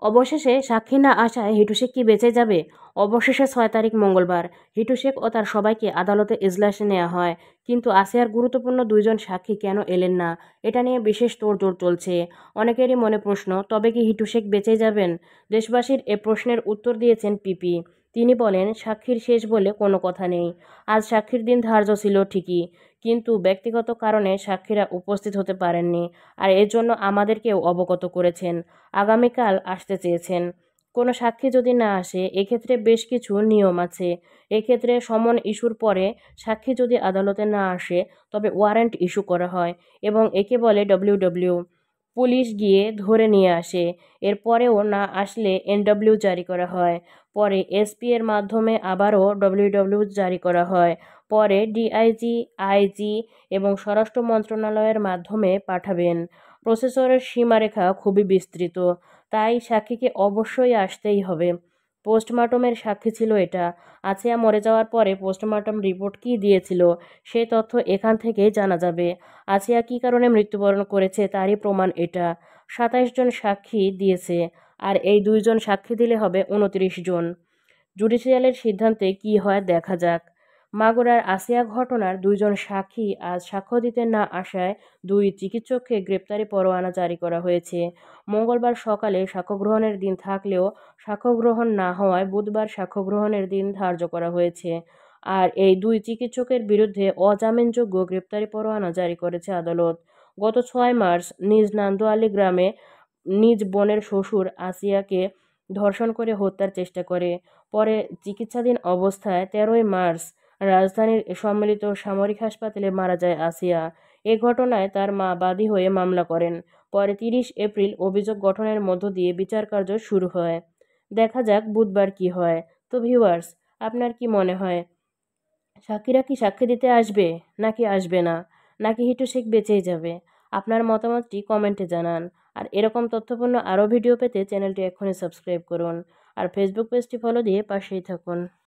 অবশেষে সাক্ষী না আসায় হিটু শেখ কি বেঁচে যাবে? অবশেষে ৬ তারিখ মঙ্গলবার হিটু শেখ ও তার সবাইকে আদালতে এজলাসে নেওয়া হয়। কিন্তু আসিয়ার গুরুত্বপূর্ণ দুইজন সাক্ষী কেন এলেন না? এটা নিয়ে বিশেষ তোড়জোড় চলছে। অনেকেরই মনে প্রশ্ন, তবে কি হিটু শেখ বেঁচে যাবেন? দেশবাসীর এ প্রশ্নের উত্তর দিয়েছেন পিপি। তিনি বলেন, সাক্ষীর শেষ বলে কোনো কথা নেই। আজ সাক্ষীর দিন ধার্য ছিল ঠিকই, কিন্তু ব্যক্তিগত কারণে সাক্ষীরা উপস্থিত হতে পারেননি, আর এর জন্য আমাদেরকেও অবগত করেছেন। আগামীকাল আসতে চেয়েছেন। কোনো সাক্ষী যদি না আসে, এক্ষেত্রে বেশ কিছু নিয়ম আছে। এক্ষেত্রে সমন ইস্যুর পরে সাক্ষী যদি আদালতে না আসে, তবে ওয়ারেন্ট ইস্যু করা হয় এবং একে বলে ডব্লিউডব্লিউ। পুলিশ গিয়ে ধরে নিয়ে আসে। এরপরেও না আসলে এনডব্লিউ জারি করা হয়। পরে এসপি এর মাধ্যমে আবারও ডব্লিউডব্লিউ জারি করা হয়। পরে ডিআইজি, আইজি এবং স্বরাষ্ট্র মন্ত্রণালয়ের মাধ্যমে পাঠাবেন। প্রসেসরের সীমারেখা খুবই বিস্তৃত, তাই সাক্ষীকে অবশ্যই আসতেই হবে। পোস্টমর্টমের সাক্ষী ছিল এটা। আছিয়া মরে যাওয়ার পরে পোস্টমর্টম রিপোর্ট কী দিয়েছিল, সে তথ্য এখান থেকেই জানা যাবে। আছিয়া কী কারণে মৃত্যুবরণ করেছে তারই প্রমাণ এটা। ২৭ জন সাক্ষী দিয়েছে, আর এই ২ জন সাক্ষী দিলে হবে ২৯ জন। জুডিশিয়ালের সিদ্ধান্তে কী হয় দেখা যাক। মাগুরার আসিয়া ঘটনার ২ জন সাক্ষী আজ সাক্ষ্য দিতে না আসায় ২ চিকিৎসককে গ্রেপ্তারি পরোয়ানা জারি করা হয়েছে। মঙ্গলবার সকালে সাক্ষ্য গ্রহণের দিন থাকলেও সাক্ষ্য গ্রহণ না হওয়ায় বুধবার সাক্ষ্য গ্রহণের দিন ধার্য করা হয়েছে। আর এই ২ চিকিৎসকের বিরুদ্ধে অজামিনযোগ্য গ্রেপ্তারি পরোয়ানা জারি করেছে আদালত। গত ৬ মার্চ নিজ নান্দোয়ালি গ্রামে নিজ বোনের শ্বশুর আসিয়াকে ধর্ষণ করে হত্যার চেষ্টা করে। পরে চিকিৎসাধীন অবস্থায় ১৩ই মার্চ রাজধানীর সম্মিলিত সামরিক হাসপাতালে মারা যায় আসিয়া। এ ঘটনায় তার মা বাদী হয়ে মামলা করেন। পরে ৩০ এপ্রিল অভিযোগ গঠনের মধ্য দিয়ে বিচারকার্য শুরু হয়। দেখা যাক বুধবার কি হয়। তো ভিউয়ার্স, আপনার কি মনে হয়, সাক্ষীরা কি সাক্ষী দিতে আসবে নাকি আসবে না, নাকি হিটু শেখ বেঁচেই যাবে? আপনার মতামতটি কমেন্টে জানান। আর এরকম তথ্যপূর্ণ আরও ভিডিও পেতে চ্যানেলটি এক্ষুনি সাবস্ক্রাইব করুন আর ফেসবুক পেজটি ফলো দিয়ে পাশেই থাকুন।